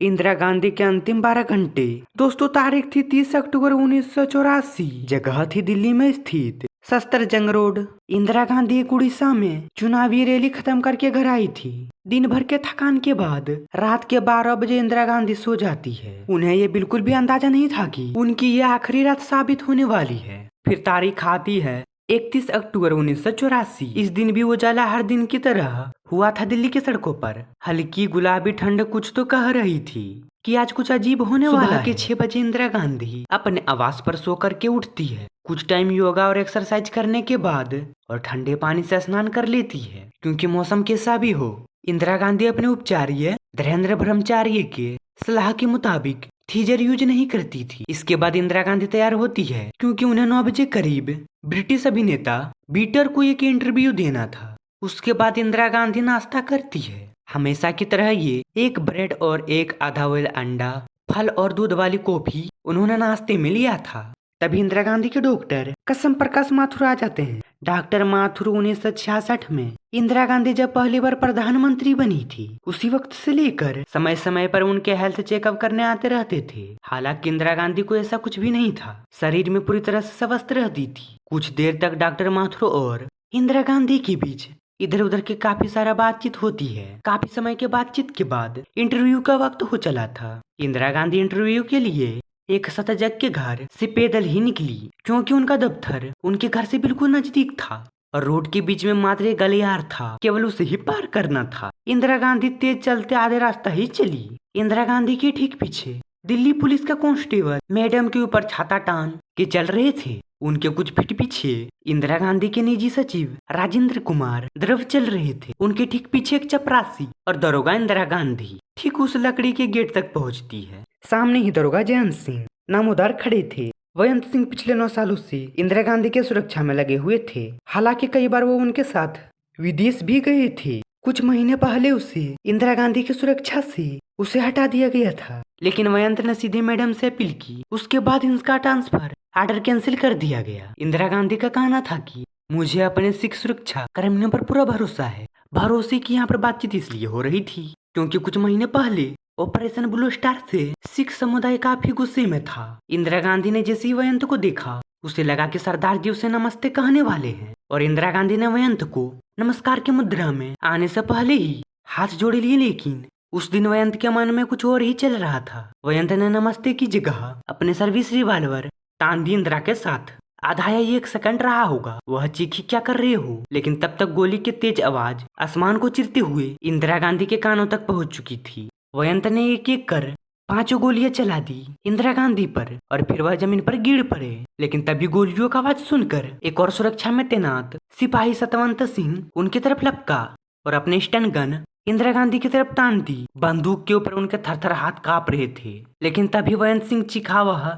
इंदिरा गांधी के अंतिम 12 घंटे। दोस्तों, तारीख थी 30 अक्टूबर 1984। जगह थी दिल्ली में स्थित शस्त्र जंग रोड। इंदिरा गांधी एक उड़ीसा में चुनावी रैली खत्म करके घर आई थी। दिन भर के थकान के बाद रात के 12 बजे इंदिरा गांधी सो जाती है। उन्हें ये बिल्कुल भी अंदाजा नहीं था कि उनकी ये आखिरी रात साबित होने वाली है। फिर तारीख आती है 31 अक्टूबर 1984। इस दिन भी उजाला हर दिन की तरह हुआ था दिल्ली की सड़कों पर। हल्की गुलाबी ठंड कुछ तो कह रही थी कि आज कुछ अजीब होने वाला है। सुबह के 6 बजे इंदिरा गांधी अपने आवास पर सो करके उठती है। कुछ टाइम योगा और एक्सरसाइज करने के बाद और ठंडे पानी से स्नान कर लेती है, क्योंकि मौसम कैसा भी हो। इंदिरा गांधी अपने उपचार्य धीरेन्द्र ब्रह्मचार्य के सलाह के मुताबिक थीजर यूज नहीं करती थी। इसके बाद इंदिरा गांधी तैयार होती है, क्योंकि उन्हें 9 बजे करीब ब्रिटिश अभिनेता बीटर को एक इंटरव्यू देना था। उसके बाद इंदिरा गांधी नाश्ता करती है। हमेशा की तरह ये एक ब्रेड और एक आधा बॉइल अंडा, फल और दूध वाली कॉफी उन्होंने नाश्ते में लिया था। तभी इंदिरा गांधी के डॉक्टर कसम प्रकाश माथुर आ जाते हैं। डॉक्टर माथुर 1966 में इंदिरा गांधी जब पहली बार प्रधानमंत्री बनी थी, उसी वक्त से लेकर समय समय पर उनके हेल्थ चेकअप करने आते रहते थे। हालांकि इंदिरा गांधी को ऐसा कुछ भी नहीं था, शरीर में पूरी तरह से स्वस्थ रहती थी। कुछ देर तक डॉक्टर माथुर और इंदिरा गांधी के बीच इधर उधर के काफी सारा बातचीत होती है। काफी समय के बातचीत के बाद इंटरव्यू का वक्त हो चला था। इंदिरा गांधी इंटरव्यू के लिए एक शतजग के घर से पैदल ही निकली, क्योंकि उनका दफ्तर उनके घर से बिल्कुल नजदीक था और रोड के बीच में मात्र एक गलियार था, केवल उसे ही पार करना था। इंदिरा गांधी तेज चलते आधे रास्ता ही चली। इंदिरा गांधी के ठीक पीछे दिल्ली पुलिस का कांस्टेबल मैडम के ऊपर छाता टान के चल रहे थे। उनके कुछ फीट पीछे इंदिरा गांधी के निजी सचिव राजेंद्र कुमार द्रव चल रहे थे। उनके ठीक पीछे एक चपरासी और दरोगा इंदिरा गांधी ठीक उस लकड़ी के गेट तक पहुंचती है। सामने ही दरोगा जयंत सिंह नामोदार खड़े थे। जयंत सिंह पिछले 9 सालों से इंदिरा गांधी के सुरक्षा में लगे हुए थे। हालांकि कई बार वो उनके साथ विदेश भी गए थे। कुछ महीने पहले उसे इंदिरा गांधी की सुरक्षा से उसे हटा दिया गया था, लेकिन जयंत ने सीधे मैडम से अपील की। उसके बाद इनका ट्रांसफर ऑर्डर कैंसिल कर दिया गया। इंदिरा गांधी का कहना था कि मुझे अपने सिख सुरक्षा कर्मियों पर पूरा भरोसा है। भरोसे की यहाँ पर बातचीत इसलिए हो रही थी क्योंकि कुछ महीने पहले ऑपरेशन ब्लू स्टार से सिख समुदाय काफी गुस्से में था। इंदिरा गांधी ने जैसे ही जयंत को देखा, उसे लगा कि सरदार जी उसे नमस्ते कहने वाले हैं, और इंदिरा गांधी ने जयंत को नमस्कार की मुद्रा में आने से पहले ही हाथ जोड़ लिए। लेकिन उस दिन जयंत के मन में कुछ और ही चल रहा था। जयंत ने नमस्ते की जगह अपने सर्विस रिवॉल्वर तान दी इंदिरा के साथ। आधा या 1 सेकंड रहा होगा वह चीखी क्या कर रहे हो, लेकिन तब तक गोली की तेज आवाज आसमान को चिरते हुए इंदिरा गांधी के कानों तक पहुंच चुकी थी। जयंत ने एक एक कर 5 गोलियां चला दी इंदिरा गांधी पर और फिर वह जमीन पर गिर पड़े। लेकिन तभी गोलियों का आवाज सुनकर एक और सुरक्षा में तैनात सिपाही सतवंत सिंह उनकी तरफ लपका और अपने स्टन गन इंदिरा गांधी की तरफ तान दी। बंदूक के ऊपर उनके थरथर हाथ कांप रहे थे। लेकिन तभी जयंत सिंह चीखा वह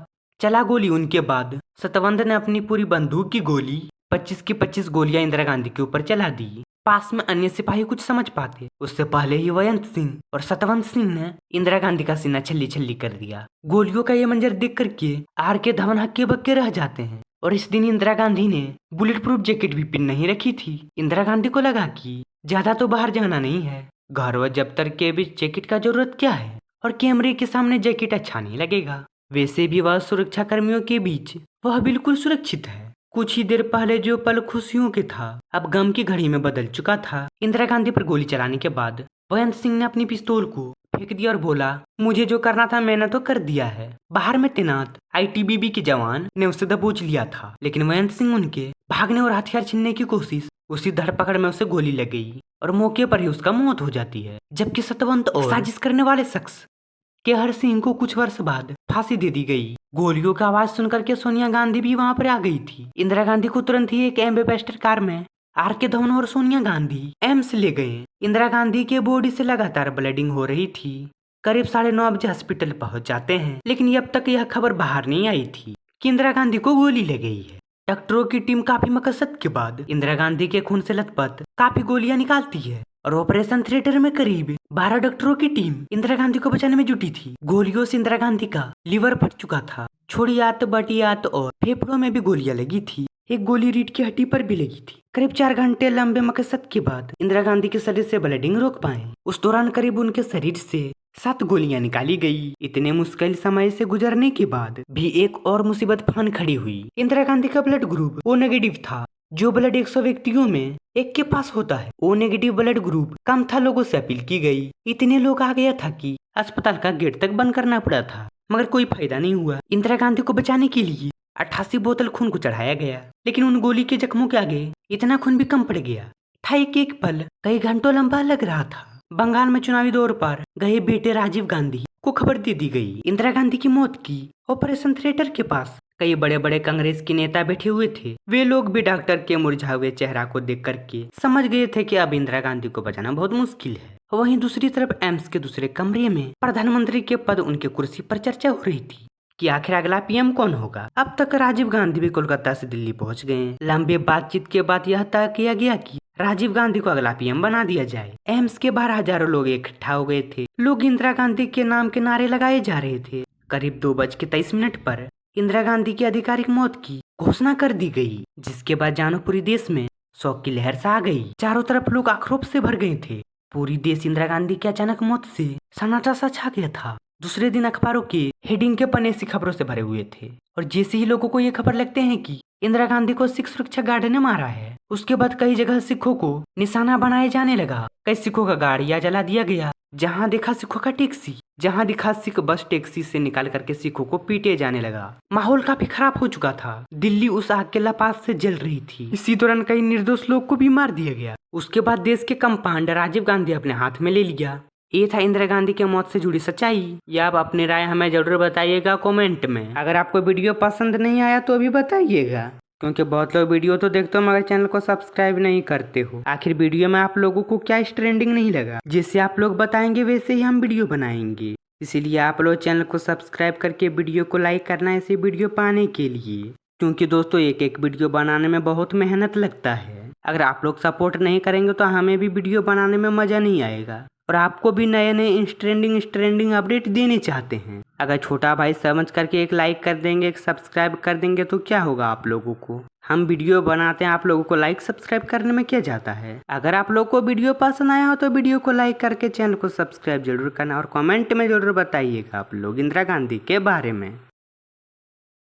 चला गोली। उनके बाद सतवंत ने अपनी पूरी बंदूक की गोली 25 की 25 गोलियां इंदिरा गांधी के ऊपर चला दी। पास में अन्य सिपाही कुछ समझ पाते उससे पहले ही जयंत सिंह और सतवंत सिंह ने इंदिरा गांधी का सीना छल्ली छल्ली कर दिया। गोलियों का ये मंजर देख करके आर के धवन हक्के बक्के रह जाते हैं। और इस दिन इंदिरा गांधी ने बुलेट प्रूफ जैकेट भी पिन नहीं रखी थी। इंदिरा गांधी को लगा कि ज्यादा तो बाहर जाना नहीं है, घर व दफ्तर के बीच जैकेट का जरूरत क्या है, और कैमरे के सामने जैकेट अच्छा नहीं लगेगा। वैसे भी वह सुरक्षा कर्मियों के बीच वह बिल्कुल सुरक्षित है। कुछ ही देर पहले जो पल खुशियों के था, अब गम की घड़ी में बदल चुका था। इंदिरा गांधी पर गोली चलाने के बाद जयंत सिंह ने अपनी पिस्तौल को फेंक दिया और बोला, मुझे जो करना था मैंने तो कर दिया है। बाहर में तैनात आईटीबीपी के जवान ने उसे दबोच लिया था, लेकिन जयंत सिंह उनके भागने और हथियार छीनने की कोशिश, उसी धरपकड़ में उसे गोली लग गई और मौके पर ही उसका मौत हो जाती है। जबकि सतवंत और साजिश करने वाले शख्स केहर सिंह को कुछ वर्ष बाद फांसी दे दी गई। गोलियों की आवाज सुनकर के सोनिया गांधी भी वहां पर आ गई थी। इंदिरा गांधी को तुरंत ही एक एम्बेसडर कार में आर के धवन और सोनिया गांधी एम्स ले गए। इंदिरा गांधी के बॉडी से लगातार ब्लीडिंग हो रही थी। करीब 9:30 बजे हॉस्पिटल पहुंच जाते हैं, लेकिन अब तक यह खबर बाहर नहीं आई थी कि इंदिरा गांधी को गोली लग गई है। डॉक्टरों की टीम काफी मकसद के बाद इंदिरा गांधी के खून से लथपथ काफी गोलियां निकालती है और ऑपरेशन थिएटर में करीब 12 डॉक्टरों की टीम इंदिरा गांधी को बचाने में जुटी थी। गोलियों से इंदिरा गांधी का लीवर फट चुका था। छोड़ी आत बटी आत और फेफड़ों में भी गोलियां लगी थी। एक गोली रीढ़ की हड्डी पर भी लगी थी। करीब 4 घंटे लंबे मकसद के बाद इंदिरा गांधी के शरीर से ब्लीडिंग रोक पाए। उस दौरान करीब उनके शरीर से 7 गोलियां निकाली गई। इतने मुश्किल समय से गुजरने के बाद भी एक और मुसीबत फान खड़ी हुई। इंदिरा गांधी का ब्लड ग्रुप ओ नेगेटिव था। जो ब्लड 100 व्यक्तियों में एक के पास होता है, ओ नेगेटिव ब्लड ग्रुप कम था। लोगों से अपील की गई। इतने लोग आ गया था कि अस्पताल का गेट तक बंद करना पड़ा था, मगर कोई फायदा नहीं हुआ। इंदिरा गांधी को बचाने के लिए 88 बोतल खून को चढ़ाया गया, लेकिन उन गोली के जख्मों के आगे इतना खून भी कम पड़ गया था। एक पल कई घंटों लंबा लग रहा था। बंगाल में चुनावी दौर पर गए बेटे राजीव गांधी को खबर दे दी गई इंदिरा गांधी की मौत की। ऑपरेशन थिएटर के पास कई बड़े बड़े कांग्रेस के नेता बैठे हुए थे। वे लोग भी डॉक्टर के मुरझाए हुए चेहरा को देख करके समझ गए थे कि अब इंदिरा गांधी को बचाना बहुत मुश्किल है। वहीं दूसरी तरफ एम्स के दूसरे कमरे में प्रधानमंत्री के पद उनके कुर्सी पर चर्चा हो रही थी कि आखिर अगला पीएम कौन होगा। अब तक राजीव गांधी भी कोलकाता से दिल्ली पहुंच गए। लंबे बातचीत के बाद यह तय किया गया कि राजीव गांधी को अगला पीएम बना दिया जाए। एम्स के बाहर हजारों लोग इकट्ठा हो गए थे। लोग इंदिरा गांधी के नाम के नारे लगाए जा रहे थे। करीब 2:23 पर इंदिरा गांधी की आधिकारिक मौत की घोषणा कर दी गई, जिसके बाद जानो पूरी देश में शोक की लहर सा गई। चारों तरफ लोग आक्रोश से भर गए थे। पूरी देश इंदिरा गांधी की अचानक मौत से सन्नाटा सा छा गया था। दूसरे दिन अखबारों के हेडिंग के पन्ने ऐसी खबरों से भरे हुए थे, और जैसे ही लोगों को ये खबर लगते हैं कि इंदिरा गांधी को सिख सुरक्षा गार्ड ने मारा है, उसके बाद कई जगह सिखों को निशाना बनाया जाने लगा। कई सिखों का गाड़ियां जला दिया गया। जहां देखा सिखों का टैक्सी, जहां दिखा सिख बस टैक्सी से निकाल करके सिखों को पीटे जाने लगा। माहौल काफी खराब हो चुका था। दिल्ली उस आग के लपास से जल रही थी। इसी दौरान कई निर्दोष लोग को भी मार दिया गया। उसके बाद देश के कम्पाउंड राजीव गांधी अपने हाथ में ले लिया। ये था इंदिरा गांधी की मौत से जुड़ी सच्चाई। या आप अपनी राय हमें जरूर बताइएगा कमेंट में। अगर आपको वीडियो पसंद नहीं आया तो अभी बताइएगा, क्योंकि बहुत लोग वीडियो तो देखते हो मगर चैनल को सब्सक्राइब नहीं करते हो। आखिर वीडियो में आप लोगों को क्या ट्रेंडिंग नहीं लगा, जैसे आप लोग बताएंगे वैसे ही हम वीडियो बनाएंगे। इसीलिए आप लोग चैनल को सब्सक्राइब करके वीडियो को लाइक करना, ऐसे वीडियो पाने के लिए। क्योंकि दोस्तों एक एक वीडियो बनाने में बहुत मेहनत लगता है। अगर आप लोग सपोर्ट नहीं करेंगे तो हमें भी वीडियो बनाने में मजा नहीं आएगा, और आपको भी नए नए ट्रेंडिंग अपडेट देने चाहते हैं। अगर छोटा भाई समझ करके एक लाइक कर देंगे, एक सब्सक्राइब कर देंगे तो क्या होगा आप लोगों को। हम वीडियो बनाते हैं, आप लोगों को लाइक सब्सक्राइब करने में क्या जाता है। अगर आप लोगों को वीडियो पसंद आया हो तो वीडियो को लाइक करके चैनल को सब्सक्राइब जरूर करना, और कमेंट में जरूर बताइएगा आप लोग इंदिरा गांधी के बारे में।